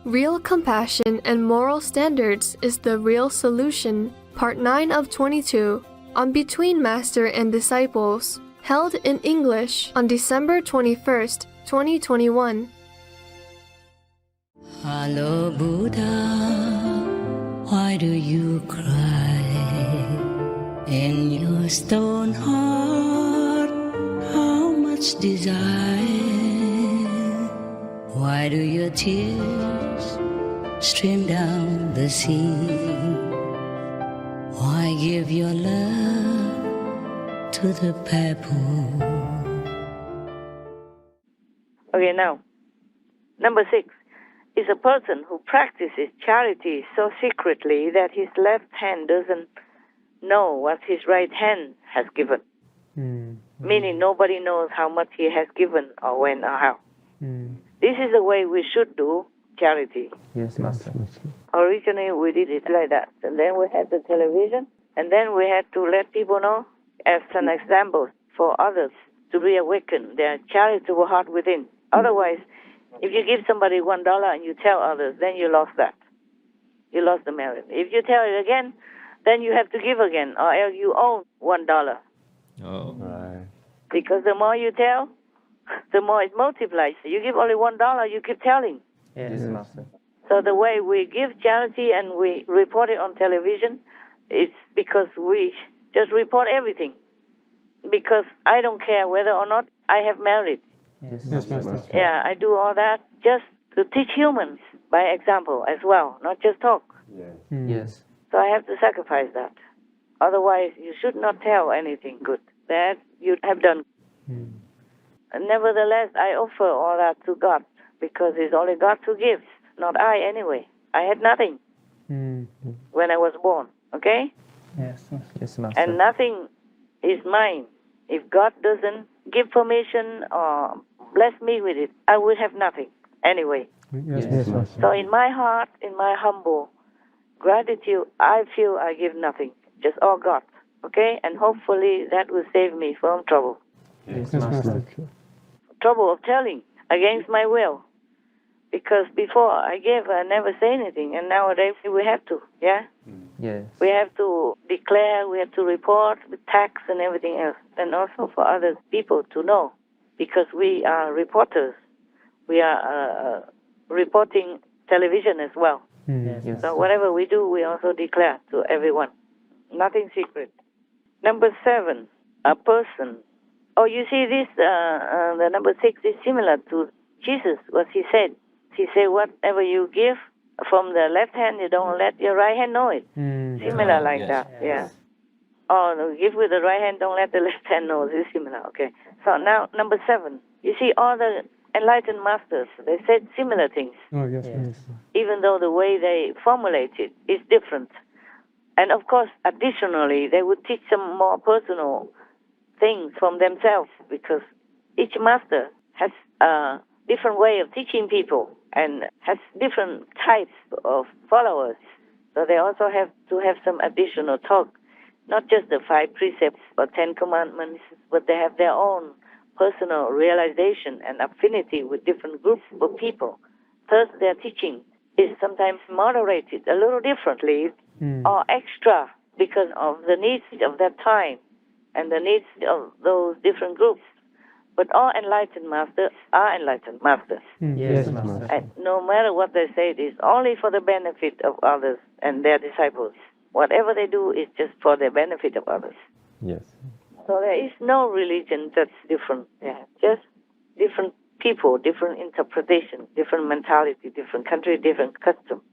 Real compassion and moral standards is the real solution. Part 9 of 22 on Between Master and Disciples, held in English on December 21st, 2021. Hello, Buddha, why do you cry? In your stone heart, how much desire? Why do your tears stream down the sea? Why give your love to the pebble? Okay, now, number 6 is a person who practices charity so secretly that his left hand doesn't know what his right hand has given. Meaning nobody knows how much he has given or when or how. This is the way we should do charity. Yes, Master. Originally we did it like that. And then we had the television. And then we had to let people know as an example for others to reawaken their charitable heart within. Otherwise, if you give somebody $1 and you tell others, then you lost that. You lost the merit. If you tell it again, then you have to give again, or else you own $1. Oh, right. Because the more you tell, the more it multiplies. You give only $1, you keep telling. Yes, Master. So the way we give charity and we report it on television, it's because we just report everything. Because I don't care whether or not I have merit. Yes, Master. Yeah, I do all that just to teach humans by example as well, not just talk. Yes. So I have to sacrifice that. Otherwise, you should not tell anything good that you have done. And nevertheless, I offer all that to God because it's only God who gives, not I anyway. I had nothing when I was born, okay? Yes, yes, Master. And nothing is mine. If God doesn't give permission or bless me with it, I would have nothing anyway. Yes, Master. So in my heart, in my humble gratitude, I feel I give nothing, just all God, okay? And hopefully that will save me from trouble. Yes, Master. Trouble of telling against my will. Because before I gave, I never say anything, and nowadays we have to, yeah? Yes. We have to declare, we have to report with tax and everything else, and also for other people to know, because we are reporters. We are reporting television as well. Yes. So whatever we do, we also declare to everyone. Nothing secret. Number 7, a person. Oh, you see this, the number 6 is similar to Jesus, what he said. He said, whatever you give from the left hand, you don't let your right hand know it. Similar like that, yeah. Oh, no, give with the right hand, don't let the left hand know. It's similar, okay. So now, number 7. You see, all the enlightened masters, they said similar things. Oh, yes, Even though the way they formulate it is different. And of course, additionally, they would teach some more personal things from themselves, because each master has a different way of teaching people and has different types of followers. So they also have to have some additional talk, not just the 5 precepts or 10 commandments, but they have their own personal realization and affinity with different groups of people. Thus, their teaching is sometimes moderated a little differently or extra because of the needs of that time and the needs of those different groups. But all enlightened masters are enlightened masters. Yes, Master. And no matter what they say, it is only for the benefit of others and their disciples. Whatever they do is just for the benefit of others. Yes. So there is no religion that's different. Yeah, just different people, different interpretation, different mentality, different country, different custom.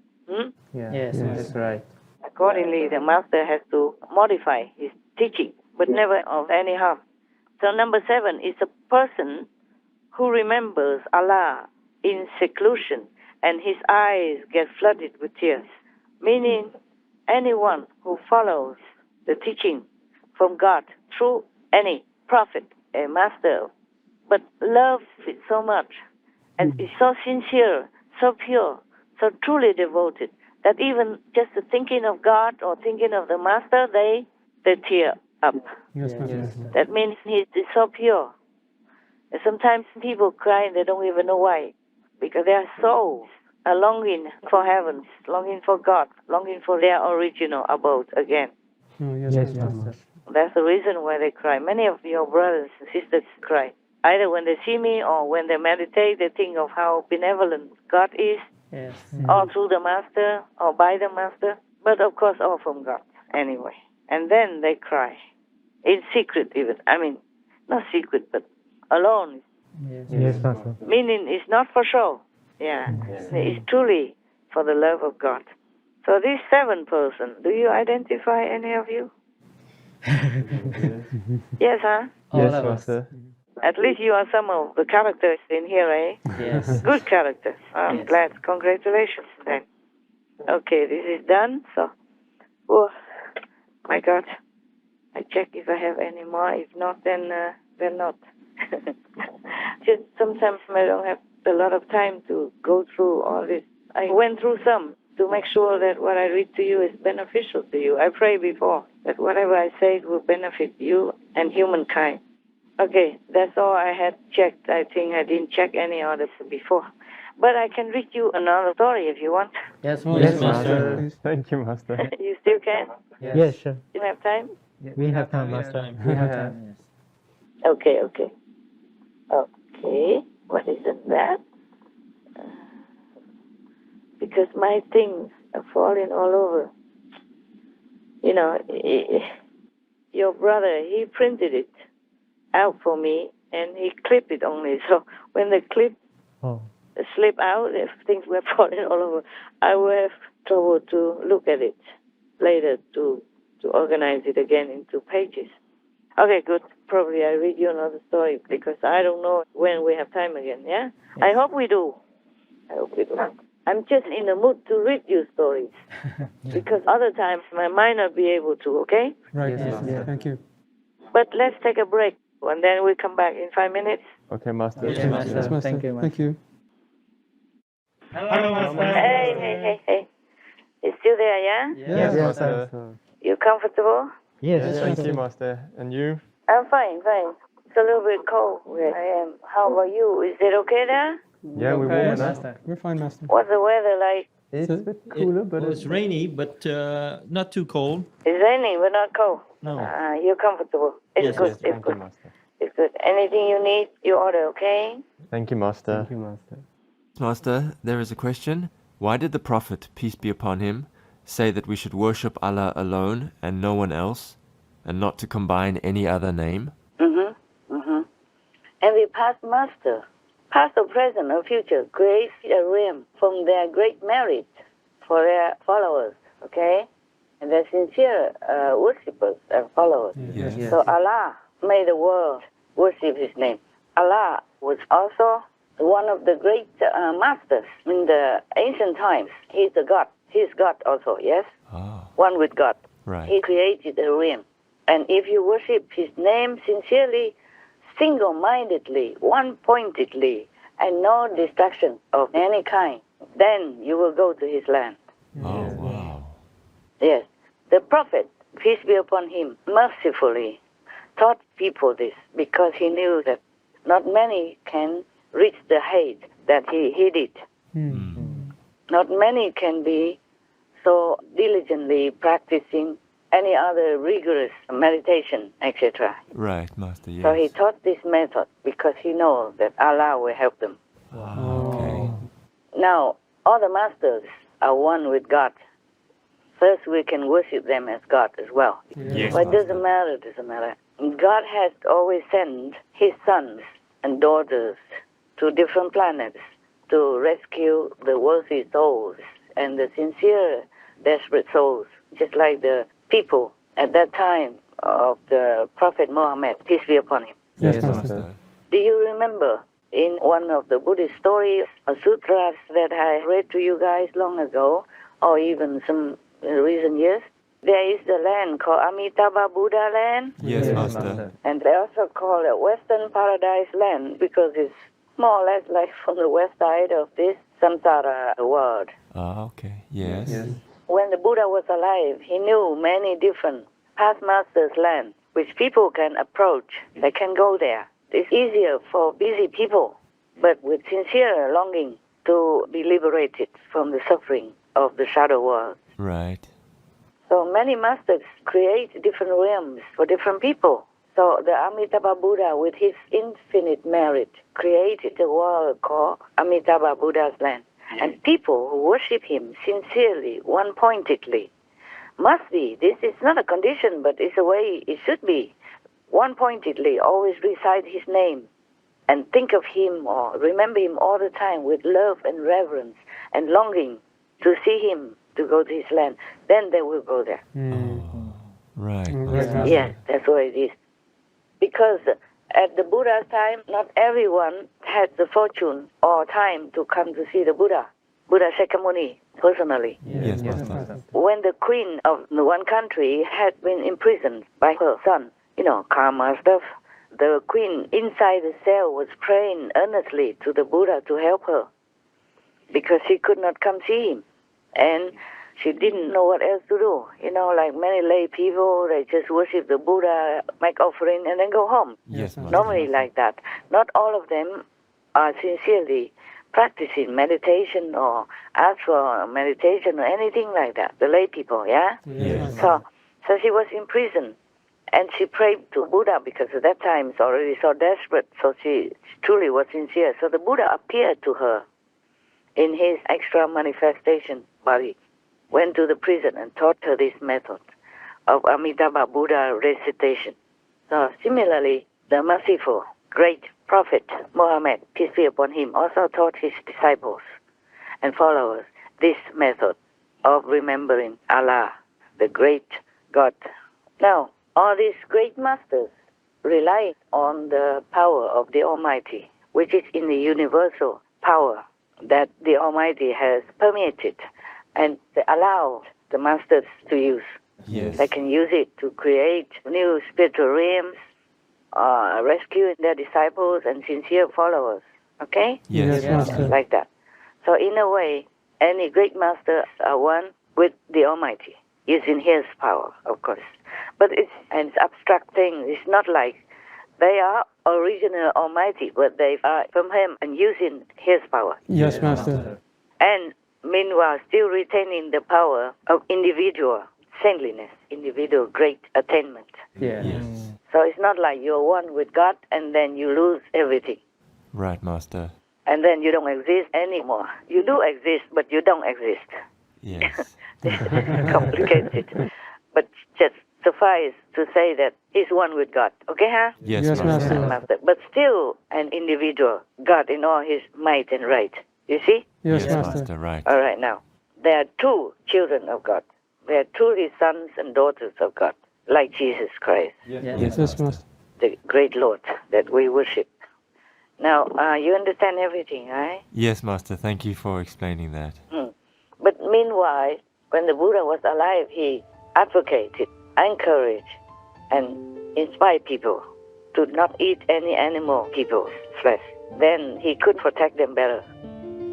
Yes, that's right. Accordingly, the master has to modify his teaching, but never of any harm. So number 7 is a person who remembers Allah in seclusion and his eyes get flooded with tears, meaning anyone who follows the teaching from God through any prophet, a master, but loves it so much and is so sincere, so pure, so truly devoted, that even just the thinking of God or thinking of the master, they tear up. Yes, That means he is so pure. And sometimes people cry and they don't even know why, because they are so a longing for heavens, longing for God, longing for their original abode again. Yes, Master. That's the reason why they cry. Many of your brothers and sisters cry. Either when they see me or when they meditate, they think of how benevolent God is, Yes. or through the Master, or by the Master, but of course all from God anyway. And then they cry, in secret even. I mean, not secret, but alone. Yes, Master. Meaning it's not for show. Yeah, it's truly for the love of God. So this 7 person, do you identify any of you? Yes, huh? Yes, Master. At least you are some of the characters in here, eh? Yes. Good characters. I'm Yes. glad. Congratulations then. Okay, this is done. So, oh, my God. I check if I have any more. If not, then not. Just sometimes I don't have a lot of time to go through all this. I went through some to make sure that what I read to you is beneficial to you. I pray before that whatever I say will benefit you and humankind. Okay, that's all I had checked. I think I didn't check any others before. But I can read you another story if you want. Yes, Yes, Master. Master. Thank you, Master. You still can? Yes, sure. You have time? We have time, Master. We have time. Okay. Okay, what isn't that? Because my things are falling all over. You know, your brother, he printed it out for me and he clipped it only. So when the clip Oh. slip out, if things were falling all over, I will have trouble to look at it later to organize it again into pages. Okay, good. Probably I read you another story because I don't know when we have time again, yeah? I hope we do. I'm just in the mood to read you stories because other times I might not be able to, okay? Right. Yes, Master. Thank you. But let's take a break and then we come back in 5 minutes. Okay, Master. Yes, Master. Thank you, Master. Thank you. Hello, Master. Hey. It's still there, yeah? Yes, Master. You comfortable? Yes, Thank you, Master. And you? I'm fine. It's a little bit cold where I am. How about you? Is it okay there? Yeah, we Yes, will. Master. We're fine, Master. What's the weather like? It's a bit cooler, but It's rainy, but not too cold. It's raining, but not cold. No. You're comfortable. It's Yes, good. yes. It's Thank you, good. Master. It's good. Anything you need, you order, okay? Thank you, Master. Thank you, Master. Master, there is a question. Why did the Prophet, peace be upon him, say that we should worship Allah alone and no one else, and not to combine any other name? Every past master, past or present or future, creates a realm from their great merit for their followers, okay? And their sincere worshippers and followers. Yes. So Allah made the world worship His name. Allah was also one of the great masters in the ancient times. He's a God. He's God also, yes? Oh, One with God. right. He created a realm. And if you worship His name sincerely, single-mindedly, one-pointedly, and no distraction of any kind, then you will go to His land. Oh, wow. Yes. The Prophet, peace be upon him, mercifully taught people this because he knew that not many can reach the height that he did. Not many can be so diligently practicing any other rigorous meditation, etc. Right, Master, yes. So he taught this method because he knows that Allah will help them. Okay. Now, all the masters are one with God. First, we can worship them as God as well. Yes, But it Master. doesn't matter. God has always sent His sons and daughters to different planets to rescue the worthy souls and the sincere, desperate souls, just like the people at that time of the Prophet Muhammad, peace be upon him. Yes, Yes, Master. Master. Do you remember in one of the Buddhist stories or sutras that I read to you guys long ago, or even some recent years, there is the land called Amitabha Buddha land, Yes, Yes, Master. and they also call it Western Paradise land because it's more or less like from the west side of this samsara world. Ah, okay. Yes. Yes. When the Buddha was alive, he knew many different past masters' land which people can approach. They can go there. It's easier for busy people, but with sincere longing to be liberated from the suffering of the shadow world. Right. So many masters create different realms for different people. So the Amitabha Buddha, with his infinite merit, created a world called Amitabha Buddha's land. And people who worship him sincerely, one-pointedly, must be, this is not a condition, but it's a way it should be, one-pointedly always recite his name and think of him or remember him all the time with love and reverence and longing to see him, to go to his land. Then they will go there. Right. Yes, that's what it is. Because at the Buddha's time, not everyone had the fortune or time to come to see the Buddha, Buddha Shakyamuni, personally. Yes, Master. When the queen of the one country had been imprisoned by her son, karma stuff, the queen inside the cell was praying earnestly to the Buddha to help her because she could not come see him. And she didn't know what else to do. Like many lay people, they just worship the Buddha, make offering, and then go home. Yes, Master. Normally like that. Not all of them are sincerely practicing meditation or ask for meditation or anything like that. The lay people, yeah? Yes. So she was in prison. And she prayed to Buddha because at that time it's already so desperate. So she truly was sincere. So the Buddha appeared to her in his extra manifestation body, went to the prison and taught her this method of Amitabha Buddha recitation. So similarly, the merciful, great Prophet Muhammad, peace be upon him, also taught his disciples and followers this method of remembering Allah, the great God. Now, all these great masters rely on the power of the Almighty, which is in the universal power that the Almighty has permeated and allowed the masters to use. Yes. They can use it to create new spiritual realms, rescue their disciples and sincere followers. Okay? Yes, Master. Like that. So in a way, any great masters are one with the Almighty, using his power, of course. But it's an abstract thing. It's not like they are original Almighty, but they are from him and using his power. Yes, Master. And meanwhile, still retaining the power of individual saintliness, individual great attainment. Yes. So it's not like you're one with God and then you lose everything. Right, Master. And then you don't exist anymore. You do exist, but you don't exist. Yes. Complicated. But just suffice to say that he's one with God. Okay, huh? Yes, Yes, Master. Master. But still an individual, God in all his might and right. You see? Yes, Yes, Master. Master. Right. All right, now. There are two children of God. They are truly sons and daughters of God, like Jesus Christ, Yes, Master. the great Lord that we worship. Now, you understand everything, right? Yes, Master. Thank you for explaining that. But meanwhile, when the Buddha was alive, he advocated, encouraged, and inspired people to not eat any animal people's flesh. Then he could protect them better.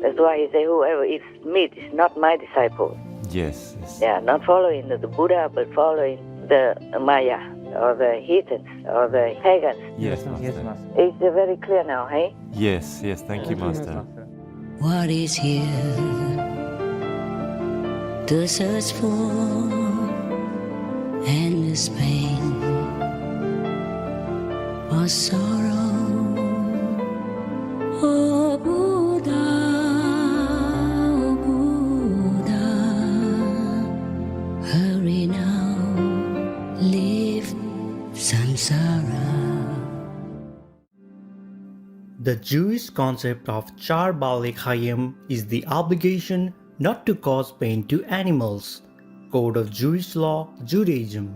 That's why he said, whoever eats meat is not my disciple. Yes. Yes. Yeah, not following the Buddha, but following the Maya, or the heathens, or the pagans. Yes, Master. Yes, Master. It's very clear now, hey? Yes. Yes. Thank you, Master. What is here to search for endless pain or sorrow? Oh Buddha, hurry now, leave samsara. The Jewish concept of Char Baalei Chayim is the obligation not to cause pain to animals. Code of Jewish Law, Judaism.